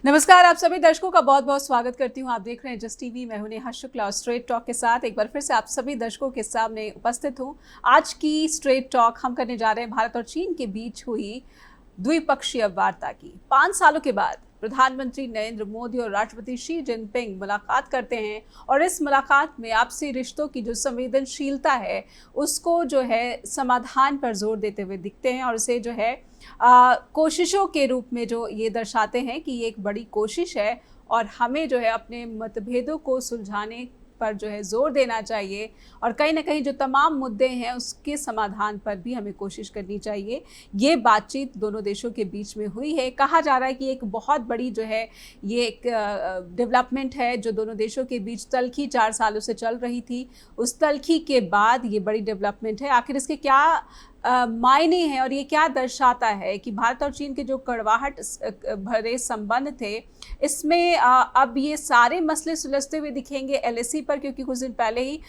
नमस्कार, आप सभी दर्शकों का बहुत बहुत स्वागत करती हूँ। आप देख रहे हैं जस्ट टीवी। मैं हूं नेहा शुक्ला और स्ट्रेट टॉक के साथ एक बार फिर से आप सभी दर्शकों के सामने उपस्थित हूँ। आज की स्ट्रेट टॉक हम करने जा रहे हैं भारत और चीन के बीच हुई द्विपक्षीय वार्ता की। 5 सालों के बाद प्रधानमंत्री नरेंद्र मोदी और राष्ट्रपति शी जिनपिंग मुलाकात करते हैं और इस मुलाकात में आपसी रिश्तों की जो संवेदनशीलता है उसको जो है समाधान पर जोर देते हुए दिखते हैं और इसे जो है कोशिशों के रूप में जो ये दर्शाते हैं कि ये एक बड़ी कोशिश है और हमें जो है अपने मतभेदों को सुलझाने पर जो है जोर देना चाहिए और कहीं ना कहीं जो तमाम मुद्दे हैं उसके समाधान पर भी हमें कोशिश करनी चाहिए। ये बातचीत दोनों देशों के बीच में हुई है। कहा जा रहा है कि एक बहुत बड़ी जो है ये एक डेवलपमेंट है जो दोनों देशों के बीच तल्खी 4 सालों से चल रही थी। उस तल्खी के बाद ये बड़ी डेवलपमेंट है। आखिर इसके क्या मायने हैं और ये क्या दर्शाता है कि भारत और चीन के जो कड़वाहट भरे संबंध थे इसमें अब ये सारे मसले सुलझते हुए दिखेंगे एलएसी पर, क्योंकि कुछ दिन पहले ही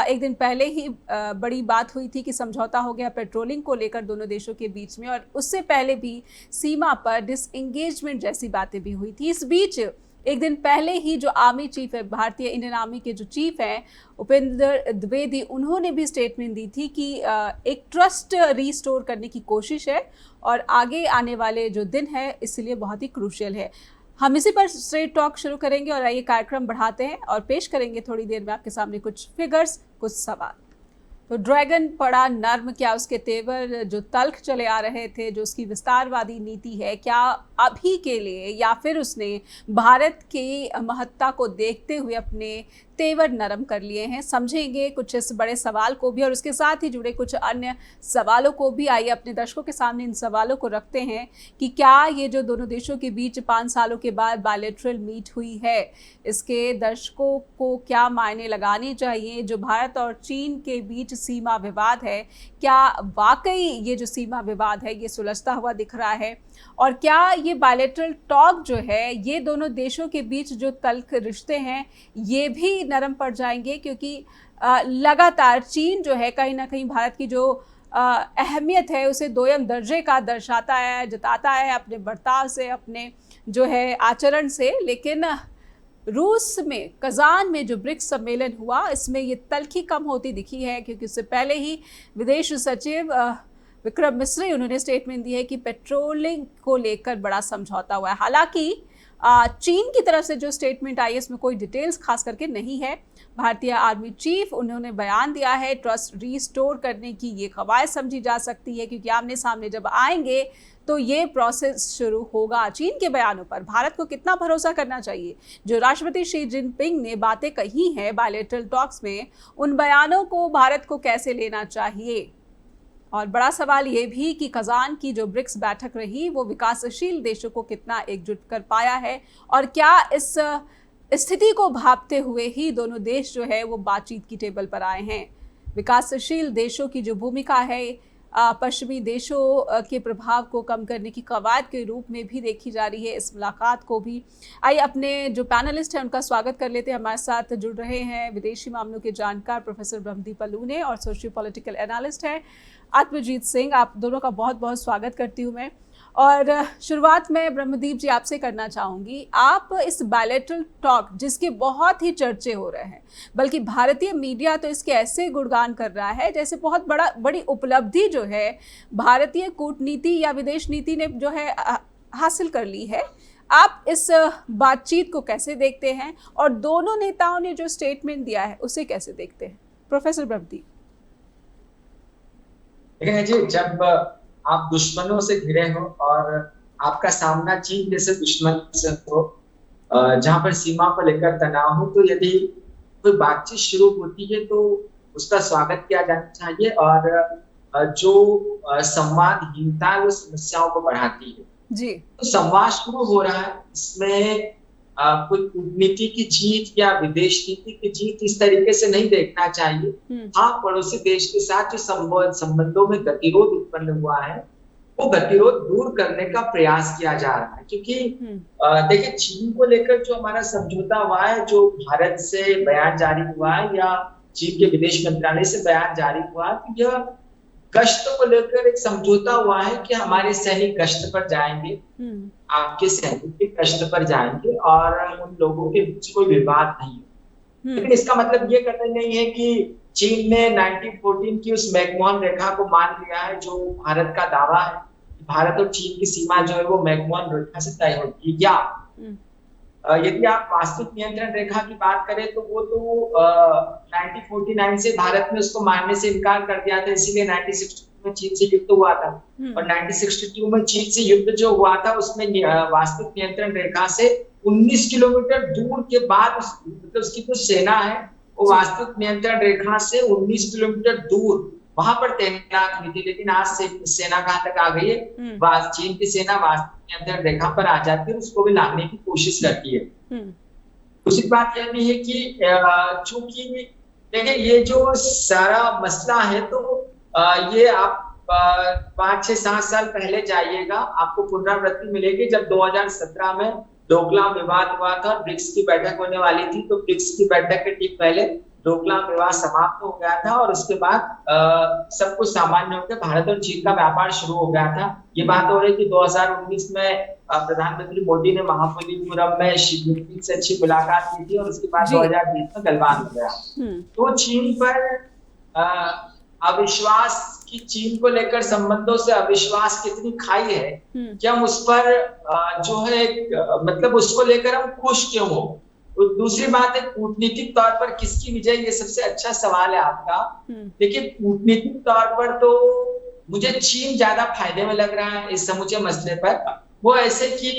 एक दिन पहले ही बड़ी बात हुई थी कि समझौता हो गया पेट्रोलिंग को लेकर दोनों देशों के बीच में और उससे पहले भी सीमा पर डिसएंगेजमेंट जैसी बातें भी हुई थी। इस बीच एक दिन पहले ही जो आर्मी चीफ है, भारतीय इंडियन आर्मी के जो चीफ हैं उपेंद्र द्विवेदी, उन्होंने भी स्टेटमेंट दी थी कि एक ट्रस्ट रीस्टोर करने की कोशिश है और आगे आने वाले जो दिन है इसलिए बहुत ही क्रूशियल है। हम इसी पर स्ट्रेट टॉक शुरू करेंगे और आइए कार्यक्रम बढ़ाते हैं और पेश करेंगे थोड़ी देर में आपके सामने कुछ फिगर्स, कुछ सवाल। तो ड्रैगन पड़ा नर्म, क्या उसके तेवर जो तल्ख चले आ रहे थे, जो उसकी विस्तारवादी नीति है, क्या अभी के लिए या फिर उसने भारत की महत्ता को देखते हुए अपने तेवर नरम कर लिए हैं? समझेंगे कुछ इस बड़े सवाल को भी और उसके साथ ही जुड़े कुछ अन्य सवालों को भी। आइए अपने दर्शकों के सामने इन सवालों को रखते हैं कि क्या ये जो दोनों देशों के बीच 5 सालों के बाद बायलैटरल मीट हुई है इसके दर्शकों को क्या मायने लगाने चाहिए? जो भारत और चीन के बीच सीमा विवाद है, क्या वाकई ये जो सीमा विवाद है ये सुलझता हुआ दिख रहा है? और क्या ये बायलैटरल टॉक जो है ये दोनों देशों के बीच जो तल्ख रिश्ते हैं ये भी नरम पड़ जाएंगे? क्योंकि लगातार चीन जो है कहीं ना कहीं भारत की जो अहमियत है उसे दोयम दर्जे का दर्शाता है, जताता है अपने बर्ताव से, अपने जो है आचरण से। लेकिन रूस में कजान में जो ब्रिक्स सम्मेलन हुआ इसमें ये तल्खी कम होती दिखी है, क्योंकि उससे पहले ही विदेश सचिव विक्रम मिस्री उन्होंने स्टेटमेंट दी है कि पेट्रोलिंग को लेकर बड़ा समझौता हुआ है। हालांकि चीन की तरफ से जो स्टेटमेंट आई है इसमें कोई डिटेल्स खास करके नहीं है। भारतीय आर्मी चीफ उन्होंने बयान दिया है ट्रस्ट रीस्टोर करने की ये कवायद समझी जा सकती है, क्योंकि आमने सामने जब आएंगे तो ये प्रोसेस शुरू होगा। चीन के बयानों पर भारत को कितना भरोसा करना चाहिए? जो राष्ट्रपति शी जिनपिंग ने बातें कही हैं बायलैटरल टॉक्स में, उन बयानों को भारत को कैसे लेना चाहिए? और बड़ा सवाल ये भी कि कजान की जो ब्रिक्स बैठक रही वो विकासशील देशों को कितना एकजुट कर पाया है और क्या इस स्थिति को भांपते हुए ही दोनों देश जो है वो बातचीत की टेबल पर आए हैं? विकासशील देशों की जो भूमिका है पश्चिमी देशों के प्रभाव को कम करने की कवायद के रूप में भी देखी जा रही है इस मुलाकात को भी। आइए अपने जो पैनलिस्ट हैं उनका स्वागत कर लेते हैं। हमारे साथ जुड़ रहे हैं विदेशी मामलों के जानकार प्रोफेसर ब्रह्मदीप अलूने और सोशियो पॉलिटिकल एनालिस्ट हैं आत्मजीत सिंह। आप दोनों का बहुत बहुत स्वागत करती हूँ मैं। और शुरुआत में ब्रह्मदीप जी आपसे करना चाहूँगी, आप इस बायलैटरल टॉक जिसके बहुत ही चर्चे हो रहे हैं, बल्कि भारतीय मीडिया तो इसके ऐसे गुणगान कर रहा है जैसे बहुत बड़ी उपलब्धि जो है भारतीय कूटनीति या विदेश नीति ने जो है हासिल कर ली है, आप इस बातचीत को कैसे देखते हैं और दोनों नेताओं ने जो स्टेटमेंट दिया है उसे कैसे देखते हैं? प्रोफेसर ब्रह्मदीप। जी, जब आप दुश्मनों से घिरे हो और आपका सामना चीन जैसे दुश्मन से हो, जहां पर सीमा को लेकर तनाव हो, तो यदि कोई बातचीत शुरू होती है तो उसका स्वागत किया जाना चाहिए और जो संवादहीनता है वो समस्याओं को बढ़ाती है जी। तो संवाद शुरू हो रहा है, इसमें कोई कूटनीति की जीत या विदेश नीति की जीत इस तरीके से नहीं देखना चाहिए। हाँ, पड़ोसी देश के साथ जो संबंधों में गतिरोध उत्पन्न हुआ है वो गतिरोध दूर करने का प्रयास किया जा रहा है, क्योंकि देखिए चीन को लेकर जो हमारा समझौता हुआ है, जो भारत से बयान जारी हुआ है या चीन के विदेश मंत्रालय से बयान जारी हुआ है, तो यह गश्त को लेकर एक समझौता हुआ है कि हमारे सैनिक गश्त पर जाएंगे, आपके सैनिक भी गश्त पर जाएंगे और उन लोगों के बीच कोई विवाद नहीं है। लेकिन इसका मतलब ये कतई नहीं है कि चीन ने 1914 की उस मैकमोहन रेखा को मान लिया है, जो भारत का दावा है। भारत और चीन की सीमा जो है वो मैकमोहन रेखा से तय होती है। या यदि आप वास्तविक नियंत्रण रेखा की बात करें तो वो तो 1949 से भारत ने उसको मानने से इनकार कर दिया था, इसीलिए 1962 में चीन से युद्ध हुआ था। और 1962 में चीन से युद्ध जो हुआ था उसमें वास्तविक नियंत्रण रेखा से 19 किलोमीटर दूर के बाद मतलब उसकी जो सेना है वो वास्तविक नियंत्रण रेखा से 19 किलोमीटर दूर वहां पर तैनात हुई थी। लेकिन आज सेना कहां तक आ गई है? चीन की सेना वास्तविक नियंत्रण रेखा पर आ जाती है, उसको भी लाने की कोशिश करती है। दूसरी बात यह भी है कि चूंकि देखिए ये जो सारा मसला है तो ये आप 5-6-7 साल पहले जाइएगा, आपको पुनरावृत्ति मिलेगी जब 2017 में डोकलाम विवाद हुआ था, ब्रिक्स की बैठक होने वाली थी। तो ब्रिक्स की बैठक के ठीक पहले डोकलाम विवाद समाप्त हो गया था और उसके बाद सब कुछ सामान्य होकर भारत और चीन का व्यापार शुरू हो गया था। ये बात हो रही कि 2019 में प्रधानमंत्री मोदी ने महाबलीपुरम में शी जिनपिंग से अच्छी मुलाकात की थी और उसके बाद 2020 में गलवान हो गया। तो चीन पर अविश्वास की, चीन को लेकर संबंधों से अविश्वास कितनी खाई है कि हम उस पर जो है मतलब उसको लेकर हम खुश क्यों हो। तो दूसरी बात है कूटनीतिक तौर पर किसकी विजय, ये सबसे अच्छा सवाल है आपका। देखिए कूटनीतिक तौर पर तो मुझे चीन ज्यादा फायदे में लग रहा है इस समूचे मसले पर। वो ऐसे कि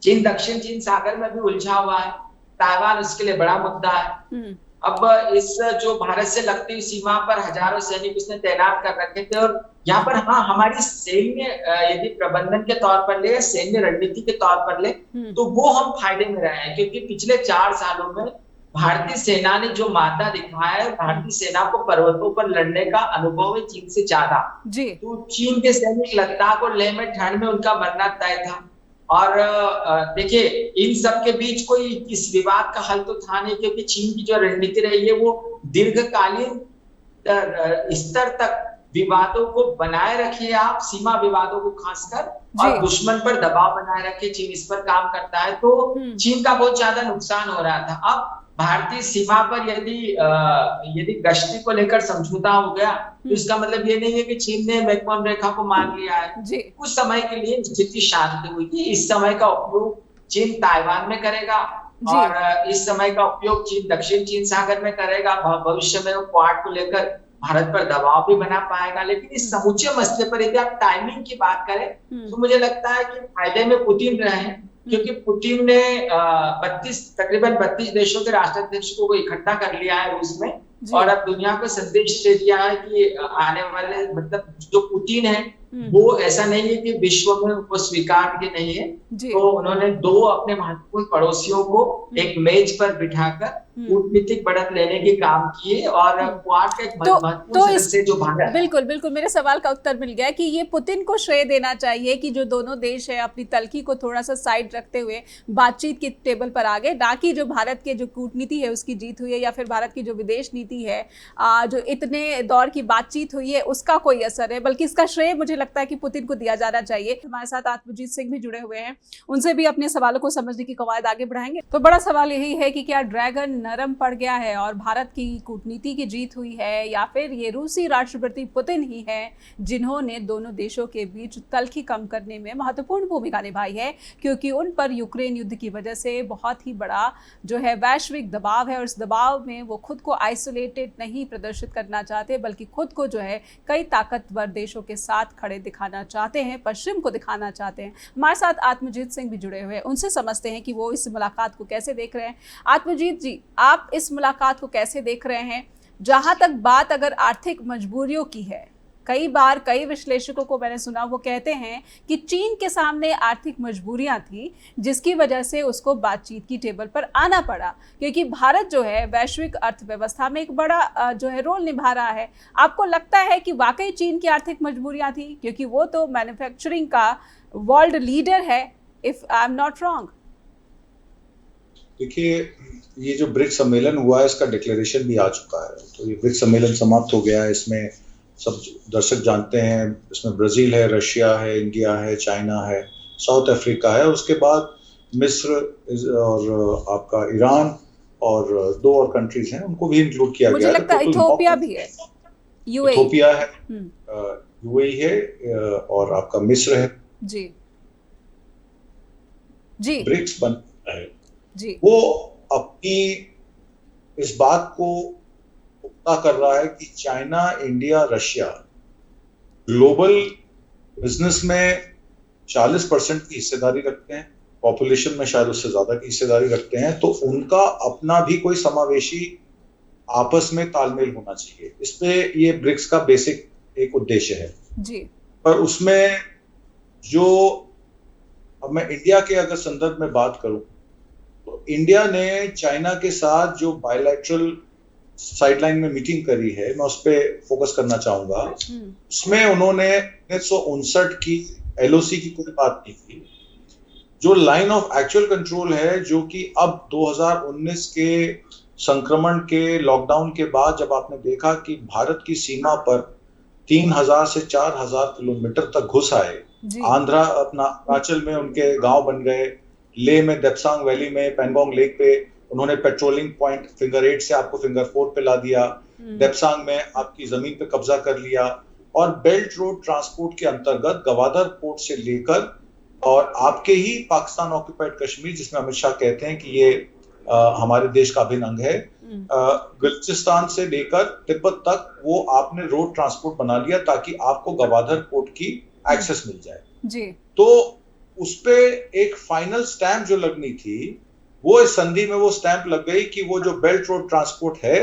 चीन दक्षिण चीन सागर में भी उलझा हुआ है, ताइवान उसके लिए बड़ा मुद्दा है। अब इस जो भारत से लगती हुई सीमा पर हजारों सैनिक उसने तैनात कर रखे थे और यहाँ पर हाँ हमारी सैन्य यदि प्रबंधन के तौर पर ले, सैन्य रणनीति के तौर पर ले तो वो हम फायदे में रहे हैं, क्योंकि पिछले 4 सालों में भारतीय सेना ने जो मादा दिखाया है, भारतीय सेना को पर्वतों पर लड़ने का अनुभव है चीन से ज्यादा। तो चीन के सैनिक लद्दाख और लेह में ठंड में उनका मरना तय था। और देखिए इन सब के बीच कोई इस विवाद का हल तो था नहीं, क्योंकि चीन की जो रणनीति रही है वो दीर्घकालीन स्तर तक विवादों को बनाए रखिए, आप सीमा विवादों को खासकर, और दुश्मन पर दबाव बनाए रखे। चीन इस पर काम करता है तो चीन का बहुत ज्यादा नुकसान हो रहा था। अब भारतीय सीमा पर यदि गश्ती को लेकर समझौता हो गया तो इसका मतलब ये नहीं है कि चीन ने मैकमोहन रेखा को मान लिया है। कुछ समय के लिए स्थिति शांत हुई थी, इस समय का उपयोग चीन ताइवान में करेगा और इस समय का उपयोग चीन दक्षिण चीन सागर में करेगा। भविष्य में वो क्वाड को लेकर भारत पर दबाव भी बना पाएगा। लेकिन इस समूचे मसले पर यदि आप टाइमिंग की बात करें तो मुझे लगता है कि फायदे में पुतिन रहे हैं, क्योंकि पुतिन ने तकरीबन 32 देशों के राष्ट्राध्यक्षों को इकट्ठा कर लिया है रूस में और अब दुनिया को संदेश दे दिया है कि आने वाले मतलब जो पुतिन है वो ऐसा नहीं है कि विश्व में वो स्वीकार्य नहीं है। तो उन्होंने 2 अपने महत्वपूर्ण पड़ोसियों को एक मेज पर बिठाकर कूटनीतिक बढ़त लेने के काम किए और क्वाड का एक महत्वपूर्ण सदस्य जो भारत। बिल्कुल मेरे सवाल का उत्तर मिल गया कि ये पुतिन को श्रेय देना चाहिए कि जो दोनों देश है अपनी तलखी को थोड़ा सा साइड रखते हुए बातचीत के टेबल पर आ गए, ना कि जो भारत के जो कूटनीति है उसकी जीत हुई है या फिर भारत की जो विदेश नीति है जो इतने दौर की बातचीत हुई है उसका कोई असर है, बल्कि इसका श्रेय मुझे लगता है कि पुतिन को दिया जाना चाहिए। हमारे साथ आत्मजीत सिंह भी जुड़े हुए हैं, उनसे भी अपने सवालों को समझने की कवायद आगे बढ़ाएंगे। तो बड़ा सवाल यही है कि क्या ड्रैगन नरम पड़ गया है और भारत की कूटनीति की जीत हुई है, या फिर ये रूसी राष्ट्रपति पुतिन ही है जिन्होंने दोनों देशों के बीच तलखी कम करने में महत्वपूर्ण भूमिका निभाई है, क्योंकि उन पर यूक्रेन युद्ध की वजह से बहुत ही बड़ा जो है वैश्विक दबाव है और इस दबाव में वो खुद को आइसोलेटेड नहीं प्रदर्शित करना चाहते, बल्कि खुद को जो है कई ताकतवर देशों के साथ खड़े दिखाना चाहते हैं, पश्चिम को दिखाना चाहते हैं। हमारे साथ आत्मजीत सिंह भी जुड़े हुए हैं, उनसे समझते हैं कि वो इस मुलाकात को कैसे देख रहे हैं। आत्मजीत जी, आप इस मुलाकात को कैसे देख रहे हैं? जहां तक बात अगर आर्थिक मजबूरियों की है, कई बार कई विश्लेषकों को मैंने सुना वो कहते हैं कि चीन के सामने आर्थिक मजबूरियां थी जिसकी वजह से उसको बातचीत की टेबल पर आना पड़ा, क्योंकि भारत जो है वैश्विक अर्थव्यवस्था में एक बड़ा जो है रोल निभा रहा है। आपको लगता है कि वाकई चीन की आर्थिक मजबूरियां थी, क्योंकि वो तो मैन्युफैक्चरिंग का वर्ल्ड लीडर है, if I am not wrong? देखिए, ये जो ब्रिक्स सम्मेलन हुआ है इसका डिक्लेरेशन भी आ चुका है, तो ये ब्रिक्स सम्मेलन समाप्त हो गया है। इसमें सब दर्शक जानते हैं, इसमें ब्राजील है, रशिया है, इंडिया है, चाइना है, साउथ अफ्रीका है, उसके बाद मिस्र और आपका ईरान और 2 और कंट्रीज हैं, उनको भी इंक्लूड किया मुझे गया है। लगता है इथोपिया भी है, यूएई, इथोपिया है, यूएई है और आपका मिस्र है जी जी, ब्रिक्स बन रहा है जी, वो अपनी इस बात को पुख्ता कर रहा है कि China, India, Russia global business में 40% की हिस्सेदारी रखते हैं, पॉपुलेशन में शायद उससे ज्यादा की हिस्सेदारी रखते हैं, तो उनका अपना भी कोई समावेशी आपस में तालमेल होना चाहिए। इस पे ये ब्रिक्स का बेसिक एक उद्देश्य है जी, पर उसमें जो, अब मैं इंडिया के अगर संदर्भ में बात करूं तो इंडिया ने चाइना के साथ जो बायलैटरल साइडलाइन में मीटिंग करी है, मैं उस पर फोकस करना चाहूंगा। उसमें उन्होंने 1959 की एलओसी की कोई बात नहीं की। जो लाइन ऑफ एक्चुअल कंट्रोल है, जो कि अब 2019 के संक्रमण के लॉकडाउन के बाद जब आपने देखा कि भारत की सीमा पर 3000 से 4000 किलोमीटर तक घुस आए, आंध्रा अपना अरुणाचल में उनके गांव बन गए, लेह में देप्सांग वैली में पैंगोंग लेक पे उन्होंने पेट्रोलिंग पॉइंट फिंगर 8 से आपको फिंगर 4 पे ला दिया, देप्सांग में आपकी जमीन पे कब्जा कर लिया, और बेल्ट रोड ट्रांसपोर्ट के अंतर्गत गवादर पोर्ट से लेकर और आपके ही पाकिस्तान ऑक्यूपाइड कश्मीर, जिसमें अमित शाह कहते हैं कि ये हमारे देश का अभिन्न अंग है, बलूचिस्तान से लेकर तिब्बत तक वो आपने रोड ट्रांसपोर्ट बना लिया ताकि आपको गवादर पोर्ट की एक्सेस मिल जाए जी। तो उस पे एक फाइनल स्टैंप जो लगनी थी, वो इस संधि में वो स्टैंप लग गई कि वो जो बेल्ट रोड ट्रांसपोर्ट है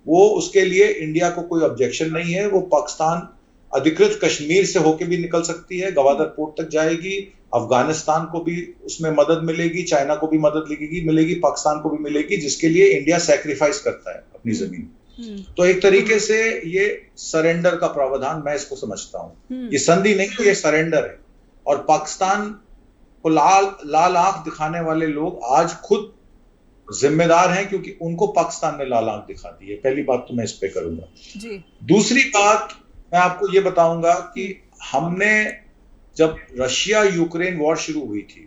वो उसके लिए इंडिया को कोई ऑब्जेक्शन नहीं है, वो पाकिस्तान अधिकृत कश्मीर से होके भी निकल सकती है, गवादर पोर्ट तक जाएगी, अफगानिस्तान को भी उसमें मदद मिलेगी, चाइना को भी मदद मिलेगी, पाकिस्तान को भी मिलेगी, जिसके लिए इंडिया सैक्रिफाइस करता है अपनी जमीन। तो एक तरीके से ये सरेंडर का प्रावधान मैं इसको समझता हूँ, ये संधि नहीं, ये सरेंडर है। और पाकिस्तान को लाल आंख दिखाने वाले लोग आज खुद जिम्मेदार हैं, क्योंकि उनको पाकिस्तान ने लाल आंख दिखा दी है। पहली बात तो मैं इस पे करूंगा जी। दूसरी बात मैं आपको ये बताऊंगा कि हमने जब रशिया यूक्रेन वॉर शुरू हुई थी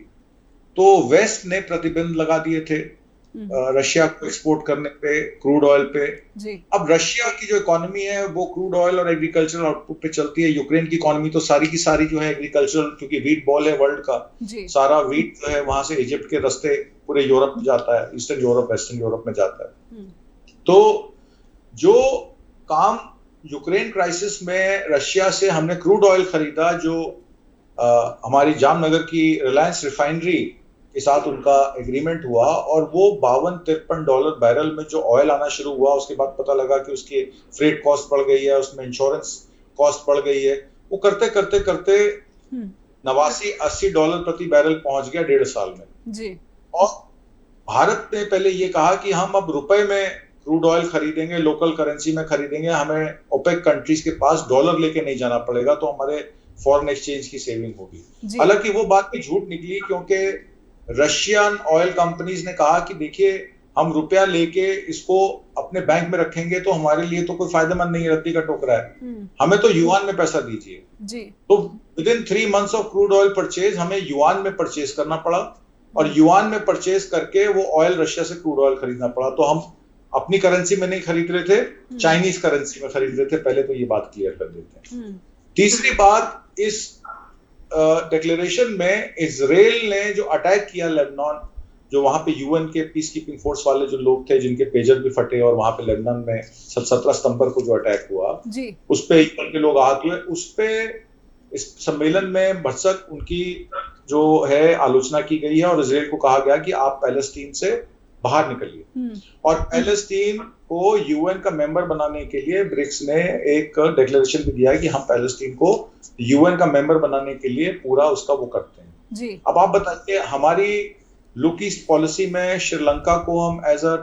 तो वेस्ट ने प्रतिबंध लगा दिए थे रशिया को एक्सपोर्ट करने पे, क्रूड ऑयल पे जी। अब रशिया की जो इकोनॉमी है वो क्रूड ऑयल और एग्रीकल्चरल आउटपुट पे चलती है। यूक्रेन की इकोनॉमी तो सारी की सारी जो है एग्रीकल्चरल, क्योंकि वीट बॉल है वर्ल्ड का, सारा वीट जो है वहां से इजिप्ट के रास्ते पूरे यूरोप में जाता है, ईस्टर्न यूरोप, वेस्टर्न यूरोप में जाता है। तो जो काम यूक्रेन क्राइसिस में रशिया से हमने क्रूड ऑयल खरीदा, जो हमारी जामनगर की रिलायंस रिफाइनरी के साथ उनका एग्रीमेंट हुआ, और वो $52-53 बैरल में जो ऑयल आना शुरू हुआ, उसके बाद पता लगा कि उसकी फ्रेट कॉस्ट बढ़ गई है, उसमें इंश्योरेंस कॉस्ट बढ़ गई है, वो करते करते करते $89-80 प्रति बैरल पहुंच गया 1.5 साल में जी। और भारत ने पहले ये कहा कि हम अब रुपए में क्रूड ऑयल खरीदेंगे, लोकल करेंसी में खरीदेंगे, हमें ओपेक कंट्रीज के पास डॉलर लेके नहीं जाना पड़ेगा, तो हमारे फॉरेन एक्सचेंज की सेविंग होगी। हालांकि वो बात भी झूठ निकली, क्योंकि रशियन ऑयल कंपनीज ने कहा कि देखिए हम रुपया लेके इसको अपने बैंक में रखेंगे तो हमारे लिए तो कोई फायदेमंद नहीं है, रत्ती का टोकरा है, हमें तो युआन में पैसा दीजिए जी। तो with in 3 months of crude oil purchase हमें युआन में परचेज करना पड़ा, और युआन में परचेज करके वो ऑयल रशिया से क्रूड ऑयल खरीदना पड़ा। तो हम अपनी करेंसी में नहीं खरीद रहे थे, चाइनीज करेंसी में खरीद रहे थे। पहले तो ये बात क्लियर कर देते हैं। तीसरी बात, इस डिक्लेरेशन में इजराइल ने जो अटैक किया लेबनान, जो वहां पे यूएन के पीस कीपिंग फोर्स वाले जो लोग थे जिनके पेजर भी फटे, और वहां पे लेबनान में 17 सितंबर को जो अटैक हुआ जी। उस पे यूएन के लोग आहत हुए, उस पे इस सम्मेलन में भरसक उनकी जो है आलोचना की गई है, और इजराइल को कहा गया कि आप पैलेस्टीन से बाहर निकलिए। और पैलेस्टीन को यूएन का मेंबर बनाने के लिए ब्रिक्स ने एक डिक्लेरेशन भी दिया है कि हम पैलेस्टीन को यूएन का मेंबर बनाने के लिए पूरा उसका वो करते हैं जी। अब आप बताइए, हमारी लुक ईस्ट पॉलिसी में श्रीलंका को हम एज अ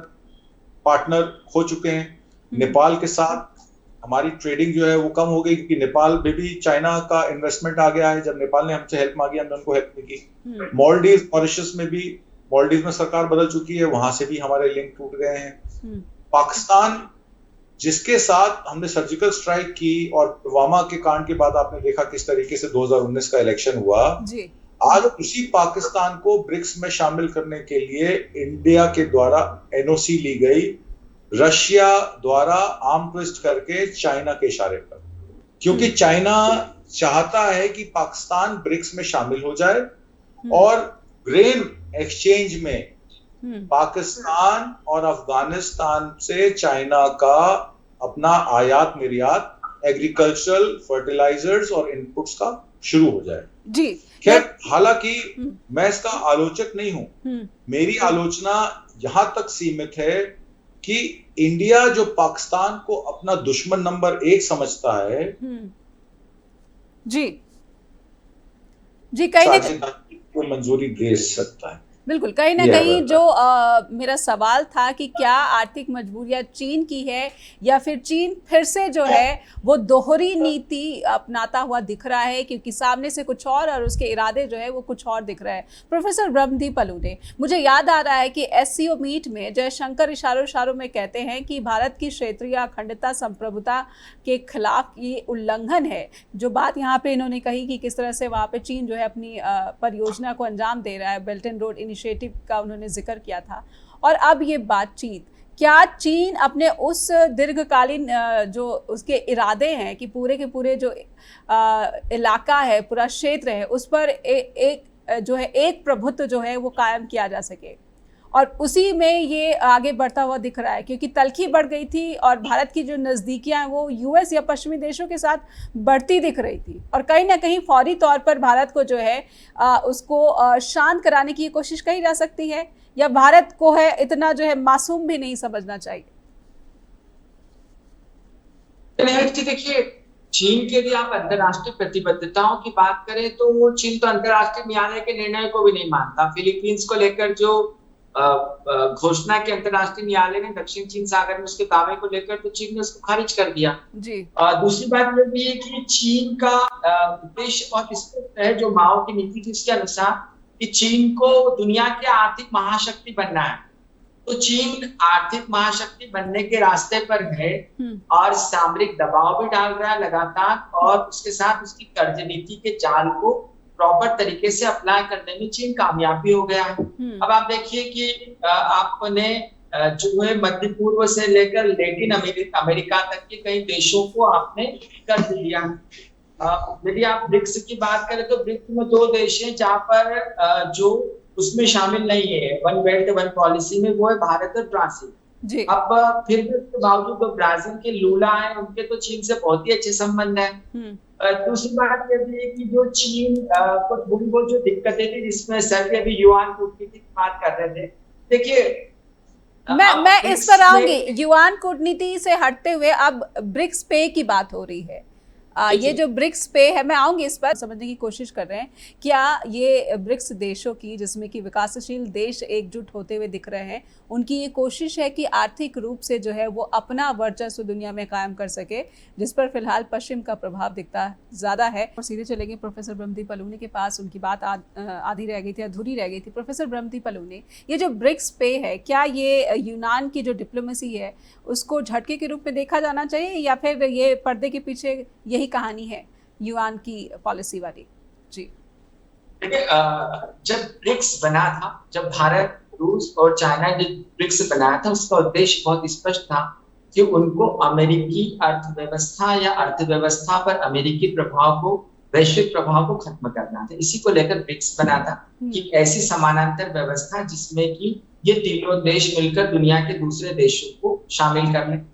पार्टनर खो चुके हैं। नेपाल के साथ हमारी ट्रेडिंग जो है वो कम हो गई, क्योंकि नेपाल में भी चाइना का इन्वेस्टमेंट आ गया है। जब नेपाल ने हमसे हेल्प मांगी, हमने उनको हेल्प नहीं की। मालदीव, मॉरिशस में भी, मालदीव में सरकार बदल चुकी है, वहां से भी हमारे लिंक टूट गए हैं। पाकिस्तान जिसके साथ हमने सर्जिकल स्ट्राइक की और पुलवामा के कांड के बाद आपने देखा किस तरीके से 2019 का इलेक्शन हुआ जी। आज उसी पाकिस्तान को ब्रिक्स में शामिल करने के लिए इंडिया के द्वारा एनओसी ली गई, रशिया द्वारा आर्म ट्विस्ट करके चाइना के इशारे पर, क्योंकि चाइना चाहता है कि पाकिस्तान ब्रिक्स में शामिल हो जाए और ग्रेन एक्सचेंज में पाकिस्तान और अफगानिस्तान से चाइना का अपना आयात निर्यात एग्रीकल्चरल फर्टिलाइजर्स और इनपुट्स का शुरू हो जाए जी। खैर, हालांकि मैं इसका आलोचक नहीं हूं, मेरी आलोचना यहां तक सीमित है कि इंडिया जो पाकिस्तान को अपना दुश्मन नंबर 1 समझता है जी जी, कहीं को मंजूरी दे सकता है। बिल्कुल, कहीं ना कहीं जो मेरा सवाल था कि क्या आर्थिक मजबूरियां चीन की है या फिर चीन फिर से जो है वो दोहरी नीति अपनाता हुआ दिख रहा है, क्योंकि सामने से कुछ और उसके इरादे जो है वो कुछ और दिख रहा है। प्रोफेसर ब्रह्मदीप अलूने, मुझे याद आ रहा है कि एससीओ मीट में जयशंकर इशारों में कहते हैं कि भारत की क्षेत्रीय अखंडता संप्रभुता के खिलाफ ये उल्लंघन है। जो बात यहाँ पे इन्होंने कही कि किस तरह से वहाँ पे चीन जो है अपनी परियोजना को अंजाम दे रहा है, बेल्ट एंड रोड इनिशिएटिव का उन्होंने जिक्र किया था। और अब ये बातचीत, क्या चीन अपने उस दीर्घकालीन जो उसके इरादे हैं कि पूरे के पूरे जो इलाका है, पूरा क्षेत्र है, उस पर एक प्रभुत्व जो है वो कायम किया जा सके, और उसी में ये आगे बढ़ता हुआ दिख रहा है, क्योंकि तलखी बढ़ गई थी और भारत की जो नज़दीकियाँ हैं वो यूएस या पश्चिमी देशों के साथ बढ़ती दिख रही थी, और कहीं ना कहीं फौरी तौर पर भारत को जो है उसको शांत कराने की कोशिश कही जा सकती है, या भारत को है इतना जो है मासूम भी नहीं समझना चाहिए? देखिए, चीन के लिए आप अंतर्राष्ट्रीय प्रतिबद्धताओं की बात करें तो चीन तो अंतर्राष्ट्रीय न्यायालय के निर्णय को भी नहीं मानता। फिलीपींस को लेकर जो घोषणा की अंतर्राष्ट्रीय न्यायालय ने दक्षिण चीन सागर में उसके दावे को लेकर, तो चीन ने उसको खारिज कर दिया जी। दूसरी बात यह भी है कि चीन का उद्देश्य बहुत स्पष्ट है, जो माओ की नीति थी उसके अनुसार, कि चीन को दुनिया के आर्थिक महाशक्ति बनना है। तो चीन आर्थिक महाशक्ति बनने के रास्ते पर है और सामरिक दबाव भी डाल रहा है लगातार, और उसके साथ उसकी कर्ज नीति के जाल को प्रॉपर तरीके से अप्लाई करने में चीन कामयाब भी हो गया है। अब आप देखिए कि आपने जो है मध्य पूर्व से लेकर लैटिन अमेरिका तक के कई देशों को आपने कर्ज दिया। यदि आप ब्रिक्स की बात करें तो ब्रिक्स में 2 देश हैं जहां पर जो उसमें शामिल नहीं है वन बेल्ट वन पॉलिसी में, वो है भारत और ब्राजील। अब फिर भी उसके बावजूद तो ब्राजील के लूला है, उनके तो चीन से बहुत ही अच्छे संबंध है। दूसरी बात यह भी है कि जो चीन को थोड़ी बहुत जो दिक्कतें थी, जिसमें सर अभी युआन कूटनीति की बात कर रहे थे, देखिए मैं इस पर आऊंगी। युआन कूटनीति से हटते हुए अब ब्रिक्स पे की बात हो रही है। ये जो ब्रिक्स पे है, मैं आऊंगी इस पर, समझने की कोशिश कर रहे हैं क्या ये ब्रिक्स देशों की, जिसमें कि विकासशील देश एकजुट होते हुए दिख रहे हैं, उनकी ये कोशिश है कि आर्थिक रूप से जो है वो अपना वर्चस्व दुनिया में कायम कर सके, जिस पर फिलहाल पश्चिम का प्रभाव दिखता ज़्यादा है। और सीधे चलेंगे प्रोफेसर ब्रह्मदीप अलूने के पास, उनकी बात आधी रह गई थी, अधूरी रह गई थी। प्रोफेसर ब्रह्मदीप अलूने, ये जो ब्रिक्स पे है, क्या ये यूनान की जो डिप्लोमेसी है उसको झटके के रूप में देखा जाना चाहिए, या फिर ये पर्दे के पीछे यही कहानी है युआन की पॉलिसी वाली? जी देखिए, जब ब्रिक्स बना था, जब भारत, रूस और चाइना ने ब्रिक्स बनाया था, उसका उद्देश्य बहुत स्पष्ट था कि उनको अमेरिकी अर्थव्यवस्था या अर्थव्यवस्था पर अमेरिकी प्रभाव को, वैश्विक प्रभाव को खत्म करना था। इसी को लेकर ब्रिक्स बना था कि ऐसी समानांतर व्यवस्था जिसमें कि ये तीनों देश मिलकर दुनिया के दूसरे देशों को शामिल कर लें।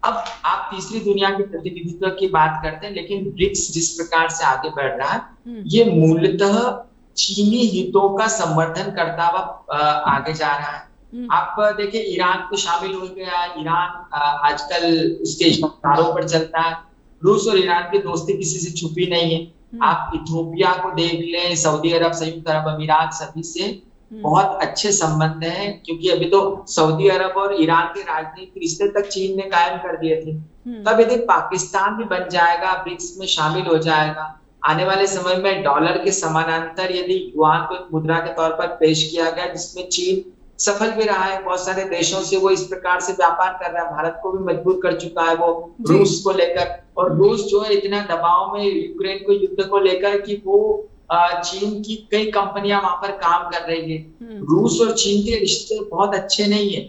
अब आप तीसरी दुनिया के प्रतिनिधित्व की बात करते हैं, लेकिन ब्रिक्स जिस प्रकार से आगे बढ़ रहा है, ये मूलतः चीनी हितों का समर्थन करता हुआ आगे जा रहा है। आप देखिए, ईरान को शामिल हो गया, ईरान आजकल उसके इशारों पर चलता है। रूस और ईरान की दोस्ती किसी से छुपी नहीं है। आप इथोपिया को देख लें, सऊदी अरब, संयुक्त अरब अमीरात, सभी से बहुत अच्छे संबंध हैं, क्योंकि अभी तो सऊदी अरब और ईरान के राजनीतिक रिश्ते तक चीन ने कायम कर दिए थे। तब यदि पाकिस्तान भी बन जाएगा, ब्रिक्स में शामिल हो जाएगा, आने वाले समय में डॉलर के समानांतर यदि युआन को एक मुद्रा के तौर पर पेश किया गया, जिसमें चीन सफल भी रहा है। बहुत सारे देशों से वो इस प्रकार से व्यापार कर रहा है, भारत को भी मजबूर कर चुका है वो रूस को लेकर। और रूस जो है इतना दबाव में यूक्रेन को युद्ध को लेकर कि वो चीन की कई कंपनियां वहां पर काम कर रही है। रूस और चीन के रिश्ते बहुत अच्छे नहीं है।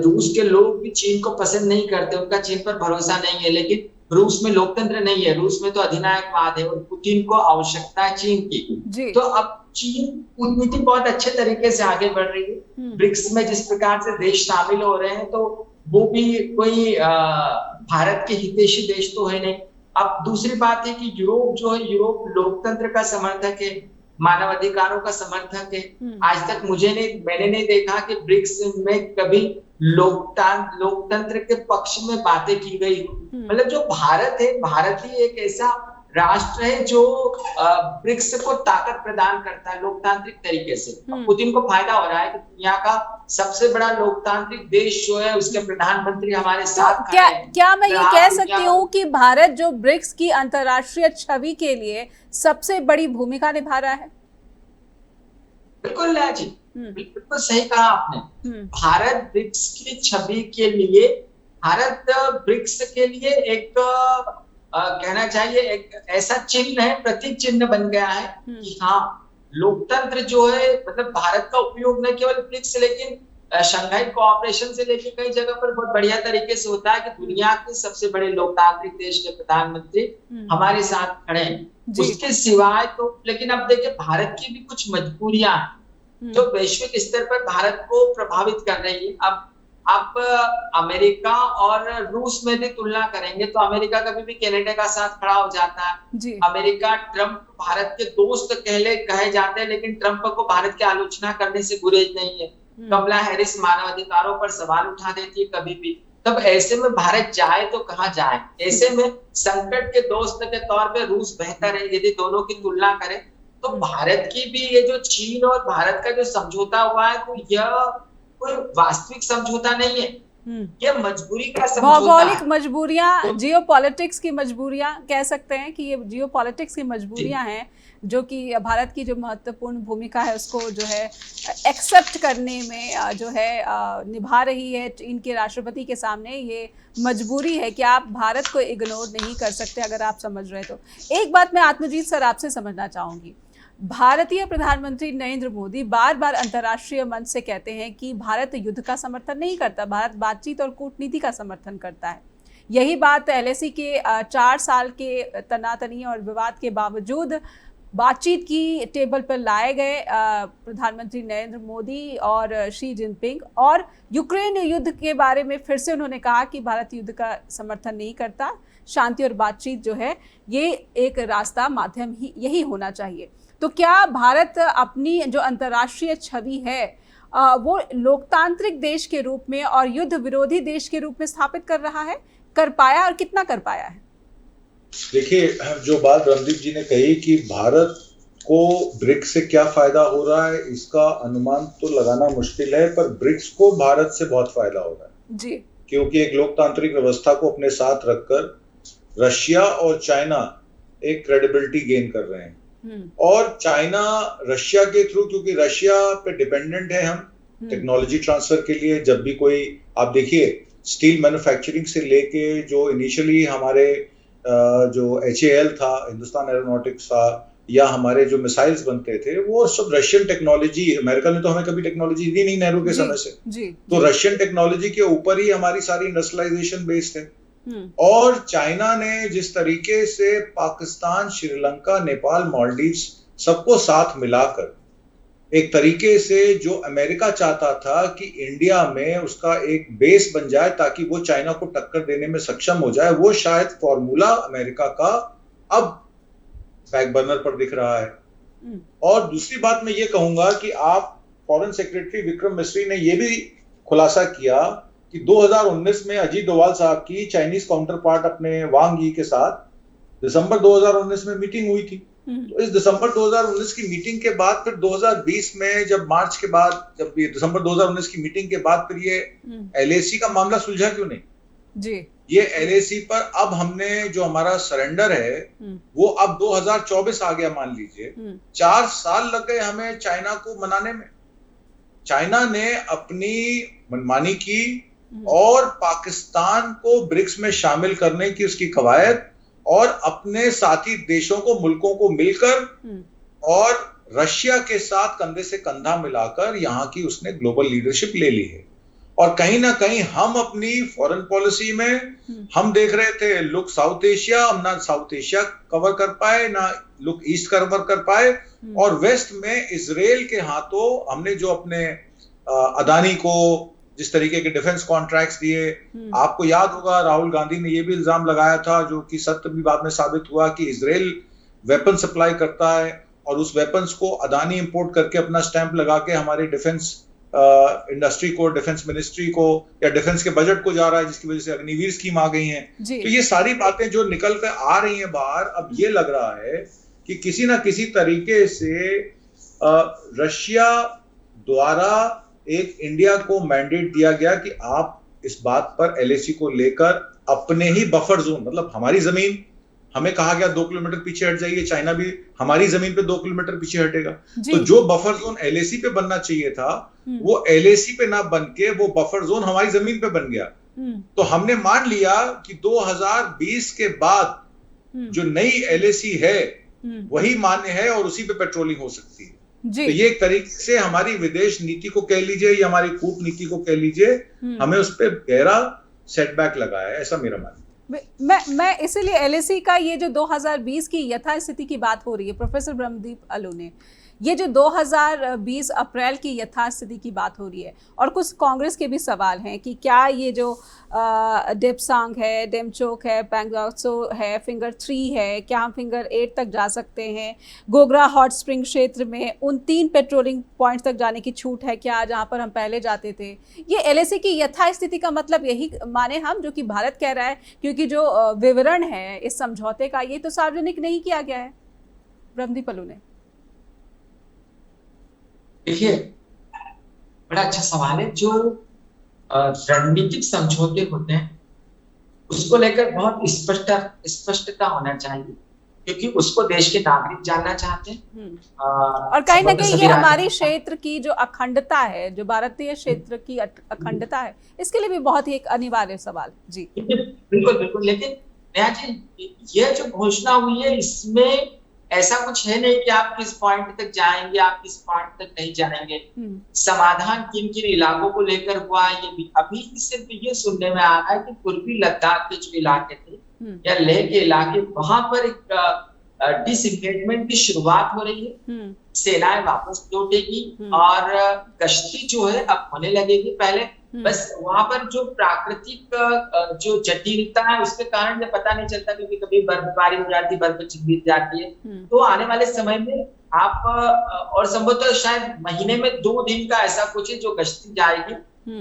रूस के लोग भी चीन को पसंद नहीं करते, उनका चीन पर भरोसा नहीं है। लेकिन रूस में लोकतंत्र नहीं है, रूस में तो अधिनायकवाद है और पुतिन को आवश्यकता है चीन की। तो अब चीन कूटनीति बहुत अच्छे तरीके से आगे बढ़ रही है। ब्रिक्स में जिस प्रकार से देश शामिल हो रहे हैं तो वो भी कोई भारत के हितैषी देश तो है नहीं। अब दूसरी बात है कि यूरोप जो है, यूरोप लोकतंत्र का समर्थक है, मानवाधिकारों का समर्थक है। आज तक मैंने नहीं देखा कि ब्रिक्स में कभी लोकतंत्र के पक्ष में बातें की गई। मतलब जो भारत है, भारत ही एक ऐसा राष्ट्र है जो ब्रिक्स को ताकत प्रदान करता है लोकतांत्रिक तरीके से। पुतिन को फायदा हो रहा है कि दुनिया का सबसे बड़ा लोकतांत्रिक देश जो है उसके प्रधानमंत्री हमारे साथ खड़े हैं। क्या मैं ये कह सकती हूँ कि भारत जो ब्रिक्स की अंतर्राष्ट्रीय छवि के लिए सबसे बड़ी भूमिका निभा रहा है? बिल्कुल लया जी, बिल्कुल सही कहा आपने। भारत ब्रिक्स की छवि के लिए, भारत ब्रिक्स के लिए एक कहना चाहिए एक ऐसा चिन्ह है, प्रतीक चिन्ह बन गया है कि हाँ, लोकतंत्र जो है, मतलब भारत का उपयोग न केवल ब्रिक्स लेकिन शंघाई कोऑपरेशन से लेकर कई जगह पर बहुत बढ़िया तरीके से होता है कि दुनिया के सबसे बड़े लोकतांत्रिक देश के प्रधानमंत्री हमारे साथ खड़े हैं। उसके सिवाय तो, लेकिन अब देखिए भारत की भी कुछ मजबूरियां हैं जो वैश्विक स्तर पर भारत को प्रभावित कर रही है। अब आप अमेरिका और रूस में भी तुलना करेंगे तो अमेरिका कभी भी कनाडा का साथ खड़ा हो जाता है। अमेरिका, ट्रंप भारत के दोस्त कहे जाते हैं, लेकिन ट्रंप को भारत की आलोचना करने से गुरेज नहीं है। कमला हैरिस मानवाधिकारों पर सवाल उठा देती है कभी भी। तब ऐसे में भारत जाए तो कहाँ जाए? ऐसे में संकट के दोस्त के तौर पे रूस बेहतर है यदि दोनों की तुलना करें तो। भारत की भी ये जो चीन और भारत का जो समझौता हुआ है, तो यह कोई वास्तविक समझौता नहीं है, ये मजबूरी का समझौता है। भौगोलिक मजबूरियां, जियोपॉलिटिक्स की मजबूरियां कह सकते हैं कि ये जियोपॉलिटिक्स की मजबूरियां हैं जो कि भारत की जो महत्वपूर्ण भूमिका है उसको जो है एक्सेप्ट करने में जो है निभा रही है। इनके राष्ट्रपति के सामने ये मजबूरी है कि आप भारत को इग्नोर नहीं कर सकते, अगर आप समझ रहे तो। एक बात मैं आत्मजीत सर आपसे समझना चाहूंगी, भारतीय प्रधानमंत्री नरेंद्र मोदी बार बार अंतर्राष्ट्रीय मंच से कहते हैं कि भारत युद्ध का समर्थन नहीं करता, भारत बातचीत और कूटनीति का समर्थन करता है। यही बात LAC के 4 साल के तनातनी और विवाद के बावजूद बातचीत की टेबल पर लाए गए प्रधानमंत्री नरेंद्र मोदी और शी जिनपिंग, और यूक्रेन युद्ध के बारे में फिर से उन्होंने कहा कि भारत युद्ध का समर्थन नहीं करता, शांति और बातचीत जो है ये एक रास्ता, माध्यम ही यही होना चाहिए। तो क्या भारत अपनी जो अंतर्राष्ट्रीय छवि है वो लोकतांत्रिक देश के रूप में और युद्ध विरोधी देश के रूप में स्थापित कर रहा है? कर पाया और कितना कर पाया है? देखिए, जो बात रणदीप जी ने कही कि भारत को ब्रिक्स से क्या फायदा हो रहा है इसका अनुमान तो लगाना मुश्किल है, पर ब्रिक्स को भारत से बहुत फायदा हो रहा है जी, क्योंकि एक लोकतांत्रिक व्यवस्था को अपने साथ रखकर रशिया और चाइना एक क्रेडिबिलिटी गेन कर रहे हैं। और चाइना रशिया के थ्रू, क्योंकि रशिया पे डिपेंडेंट है हम टेक्नोलॉजी ट्रांसफर के लिए। जब भी कोई, आप देखिए स्टील मैन्युफैक्चरिंग से लेके जो इनिशियली हमारे जो HAL था, हिंदुस्तान एरोनॉटिक्स था, या हमारे जो मिसाइल्स बनते थे वो सब रशियन टेक्नोलॉजी। अमेरिका ने तो हमें कभी टेक्नोलॉजी दी नहीं नेहरू के समय से, तो रशियन टेक्नोलॉजी के ऊपर ही हमारी सारी इंडस्ट्रियलाइजेशन बेस्ड है। और चाइना ने जिस तरीके से पाकिस्तान, श्रीलंका, नेपाल, मालदीव्स सबको साथ मिलाकर एक तरीके से जो अमेरिका चाहता था कि इंडिया में उसका एक बेस बन जाए ताकि वो चाइना को टक्कर देने में सक्षम हो जाए, वो शायद फॉर्मूला अमेरिका का अब बैक बर्नर पर दिख रहा है। और दूसरी बात मैं ये कहूंगा कि आप फॉरेन सेक्रेटरी विक्रम मिस्री ने ये भी खुलासा किया कि 2019 में अजीत डोवाल साहब की चाइनीज काउंटर पार्ट अपने वांग यी के साथ दिसंबर 2019 में मीटिंग हुई थी। तो इस दिसंबर 2019 की मीटिंग के बाद फिर 2020 में जब मार्च के बाद, जब ये दिसंबर 2019 की मीटिंग के बाद फिर ये LAC का मामला सुलझा क्यों नहीं जी? ये LAC पर अब हमने जो हमारा सरेंडर है वो अब 2024 आ गया, मान लीजिए 4 साल लग गए हमें चाइना को मनाने में। चाइना ने अपनी मनमानी की और पाकिस्तान को ब्रिक्स में शामिल करने की उसकी कवायद, और अपने साथी देशों को, मुल्कों को मिलकर और रशिया के साथ कंधे से कंधा मिलाकर यहाँ की उसने ग्लोबल लीडरशिप ले ली है। और कहीं ना कहीं हम अपनी फॉरेन पॉलिसी में हम देख रहे थे लुक साउथ एशिया, हम ना साउथ एशिया कवर कर पाए, ना लुक ईस्ट कवर कर पाए, और वेस्ट में इजराइल के हाथों हमने जो अपने अदानी को जिस तरीके के डिफेंस कॉन्ट्रैक्ट्स दिए, आपको याद होगा राहुल गांधी ने यह भी इल्जाम लगाया था, जो कि सत्य भी बाद में साबित हुआ, कि इजराइल वेपन सप्लाई करता है और उस वेपन्स को अदानी इंपोर्ट करके अपना स्टैंप लगा के हमारे डिफेंस इंडस्ट्री को, डिफेंस मिनिस्ट्री को या डिफेंस के बजट को जा रहा है, जिसकी वजह से अग्निवीर स्कीम आ गई है। तो ये सारी बातें जो निकल कर आ रही हैं बाहर, अब ये लग रहा है कि किसी ना किसी तरीके से रशिया द्वारा एक इंडिया को मैंडेट दिया गया कि आप इस बात पर एलएसी को लेकर अपने ही बफर जोन, मतलब हमारी जमीन, हमें कहा गया 2 किलोमीटर पीछे हट जाइए, चाइना भी हमारी जमीन पे 2 किलोमीटर पीछे हटेगा। तो जो बफर जोन एलएसी पे बनना चाहिए था वो एलएसी पे ना बन के वो बफर जोन हमारी जमीन पे बन गया। तो हमने मान लिया कि 2020 के बाद जो नई एलएसी है वही मान्य है और उसी पे पेट्रोलिंग हो सकती है। तो ये एक तरीके से हमारी विदेश नीति को कह लीजिए या हमारी कूटनीति को कह लीजिए, हमें उस पर गहरा सेटबैक लगा है, ऐसा मेरा मानना है। मैं इसीलिए एलएसी का ये जो 2020 की यथास्थिति की बात हो रही है प्रोफेसर ब्रह्मदीप अलू ने, ये जो 2020 अप्रैल की यथास्थिति की बात हो रही है, और कुछ कांग्रेस के भी सवाल हैं कि क्या ये जो डेप्सांग है, डेमचोक है, पैंगॉक्सो है, फिंगर 3 है, क्या हम फिंगर 8 तक जा सकते हैं, गोगरा हॉट स्प्रिंग क्षेत्र में उन 3 पेट्रोलिंग पॉइंट्स तक जाने की छूट है क्या, जहां पर हम पहले जाते थे। ये एलएसी की यथास्थिति का मतलब यही माने हम, जो कि भारत कह रहा है, क्योंकि जो विवरण है इस समझौते का ये तो सार्वजनिक नहीं किया गया है। ब्रह्मदीप अलू ने, देखिए बड़ा अच्छा सवाल है। जो रणनीतिक समझौते होते हैं उसको लेकर बहुत स्पष्टता होना चाहिए, क्योंकि उसको देश के नागरिक जानना चाहते हैं। और कहीं ना कहीं ये हमारी क्षेत्र की जो अखंडता है, जो भारतीय क्षेत्र की अखंडता है, इसके लिए भी बहुत ही एक अनिवार्य सवाल। जी बिल्कुल बिल्कुल। लेकिन नेहा जी, ये जो घोषणा हुई है इसमें ऐसा कुछ है नहीं कि आप किस पॉइंट तक जाएंगे, आप किस पॉइंट तक नहीं जाएंगे। समाधान किन किन इलाकों को लेकर हुआ है, ये भी अभी सिर्फ ये सुनने में आ रहा है कि पूर्वी लद्दाख के जो इलाके थे या लेह के इलाके, वहां पर एक डिसएंगेजमेंट की शुरुआत हो रही है। सेनाएं वापस लौटेगी और गश्ती जो है अब होने लगेगी। पहले बस वहां पर जो प्राकृतिक जो जटिलता है उसके कारण जब पता नहीं चलता, क्योंकि कभी बर्फबारी हो जाती है, बर्फ गिर जाती है। तो आने वाले समय में आप और संभवतः शायद महीने में 2 दिन का ऐसा कुछ है जो गश्ती जाएगी,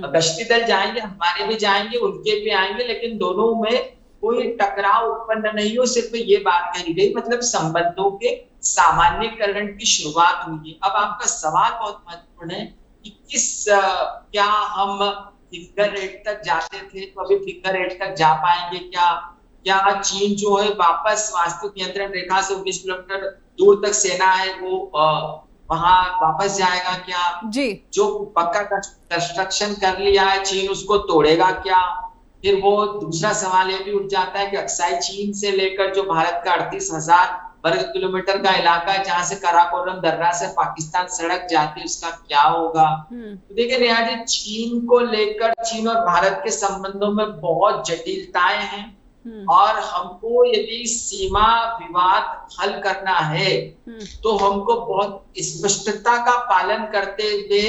गश्ती दल जाएंगे, हमारे भी जाएंगे, उनके भी आएंगे, लेकिन दोनों में कोई टकराव उत्पन्न नहीं हो। सिर्फ ये बात कही गई, मतलब संबंधों के सामान्यकरण की शुरुआत हुई है। अब आपका सवाल बहुत महत्वपूर्ण है कि क्या हम फिंगर 8 तक जाते थे तो अभी फिंगर 8 तक जा पाएंगे क्या? क्या चीन जो है वापस वास्तविक नियंत्रण रेखा से 19 किलोमीटर दूर तक सेना है वो वहां वापस जाएगा क्या? जी जो पक्का कंस्ट्रक्शन कर लिया है चीन उसको तोड़ेगा क्या? फिर वो दूसरा सवाल ये भी उठ जाता है कि अक्साई चीन से लेकर जो भारत का 38,000 वर्ग किलोमीटर का इलाका है जहां से कराकोरम दर्रा से पाकिस्तान सड़क जाती है, उसका क्या होगा? तो देखिए नेहा जी, चीन को लेकर चीन और भारत के संबंधों में बहुत जटिलताएं हैं, और हमको यदि सीमा विवाद हल करना है तो हमको बहुत स्पष्टता का पालन करते हुए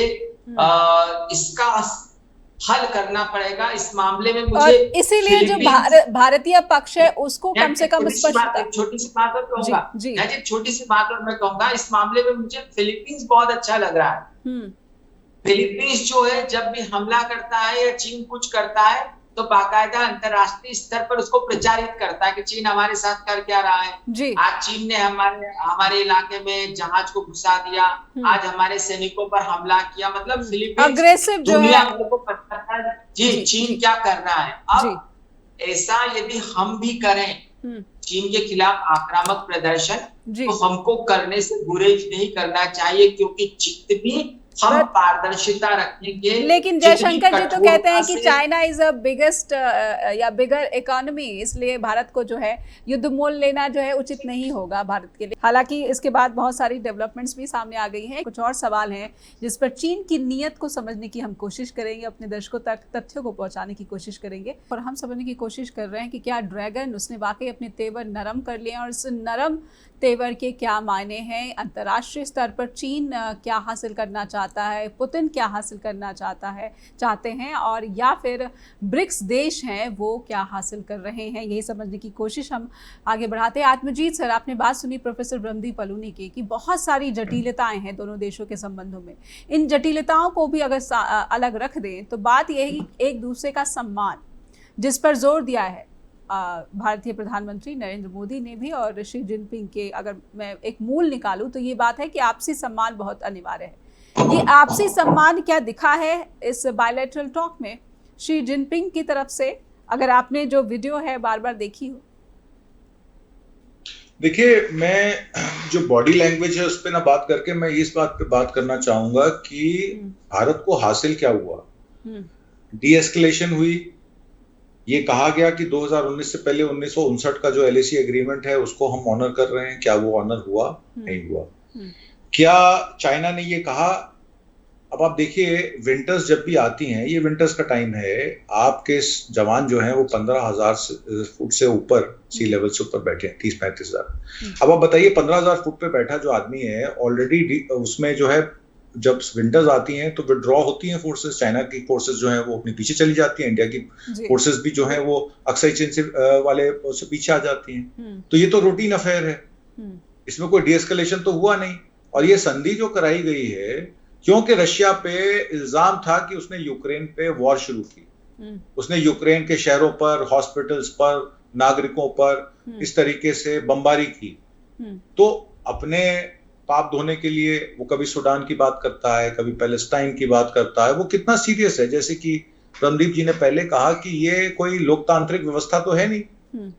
इसका हल करना पड़ेगा। इस मामले में मुझे इसीलिए जो भारतीय पक्ष है उसको कम से कम स्पष्ट, छोटी सी बात और कहूंगा जी, छोटी सी बात और मैं कहूंगा, इस मामले में मुझे फिलीपींस बहुत अच्छा लग रहा है। फिलीपींस जो है जब भी हमला करता है या चीन कुछ करता है तो बाकायदा अंतरराष्ट्रीय स्तर पर उसको प्रचारित करता है कि चीन हमारे साथ कर क्या रहा है। आज चीन ने हमारे इलाके में जहाज को घुसा दिया, आज हमारे सैनिकों पर हमला किया, मतलब फिलीपींस दुनिया को पता है जी चीन क्या कर रहा है। अब ऐसा यदि हम भी करें चीन के खिलाफ आक्रामक प्रदर्शन, तो हमको करने से गुरेज नहीं करना चाहिए, क्योंकि जितनी हम पारदर्शिता रखेंगे। लेकिन जयशंकर जी तो कहते हैं कि चाइना इज अ बिगेस्ट या बिगर इकोनॉमी, इसलिए भारत को जो है युद्ध मोल लेना जो है उचित नहीं होगा भारत के लिए। हालांकि इसके बाद बहुत सारी डेवलपमेंट्स भी सामने आ गई हैं। कुछ और सवाल हैं जिस पर चीन की नीयत को समझने की हम कोशिश करेंगे, अपने दर्शकों तक तथ्यों को पहुंचाने की कोशिश करेंगे और हम समझने की कोशिश कर रहे हैं कि क्या ड्रैगन उसने वाकई अपने तेवर नरम कर लिए और इस नरम तेवर के क्या मायने हैं, अंतर्राष्ट्रीय स्तर पर चीन क्या हासिल करना चाहता है, पुतिन क्या हासिल करना चाहते हैं और या फिर ब्रिक्स देश हैं वो क्या हासिल कर रहे हैं, यही समझने की कोशिश हम आगे बढ़ाते हैं। आत्मजीत सर, आपने बात सुनी प्रोफेसर ब्रह्मदीप अलूनी की कि बहुत सारी जटिलताएं हैं दोनों देशों के संबंधों में। इन जटिलताओं को भी अगर अलग रख दें तो बात यही एक दूसरे का सम्मान, जिस पर जोर दिया है भारतीय प्रधानमंत्री नरेंद्र मोदी ने भी और शी जिनपिंग के, अगर मैं एक मूल निकालूं तो ये बात है कि आपसी सम्मान बहुत अनिवार्य है। ये आपसी सम्मान क्या दिखा है इस बायलैटरल टॉक में शी जिनपिंग की तरफ से, अगर आपने जो वीडियो है बार बार देखी हो? देखिए, मैं जो बॉडी लैंग्वेज है उस पर ना बात करके मैं इस बात पे बात करना चाहूंगा कि भारत को हासिल क्या हुआ। डी एस्केलेशन हुई, ये कहा गया कि 2019 से पहले 1959 का जो एलएसी एग्रीमेंट है उसको हम ऑनर कर रहे हैं। क्या वो ऑनर हुआ? नहीं हुआ। क्या चाइना ने ये कहा? अब आप देखिए, विंटर्स जब भी आती हैं, ये विंटर्स का टाइम है, आपके जवान जो हैं वो 15,000 फुट से ऊपर सी लेवल से ऊपर बैठे हैं, 30-35 हजार। अब आप बताइए, 15,000 फुट पे बैठा जो आदमी है ऑलरेडी उसमें जो है, जब विंटर्स आती हैं तो विड्रॉ होती हैं फोर्सेस, चाइना की फोर्सेस जो हैं वो अपने पीछे चली जाती हैं, इंडिया की फोर्सेस भी जो हैं वो अक्सर चीन से वाले से पीछे आ जाती हैं। तो ये तो रूटीन अफेयर है, इसमें कोई डीएस्केलेशन तो हुआ नहीं। और ये संधि जो कराई गई है क्योंकि रशिया पे इल्जाम था कि उसने यूक्रेन पे वॉर शुरू की, उसने यूक्रेन के शहरों पर, हॉस्पिटल्स पर, नागरिकों पर इस तरीके से बमबारी की। तो अपने पाप धोने के लिए वो कभी सूडान की बात करता है, कभी पैलेस्टाइन की बात करता है। वो कितना सीरियस है, जैसे कि रणदीप जी ने पहले कहा कि ये कोई लोकतांत्रिक व्यवस्था तो है नहीं,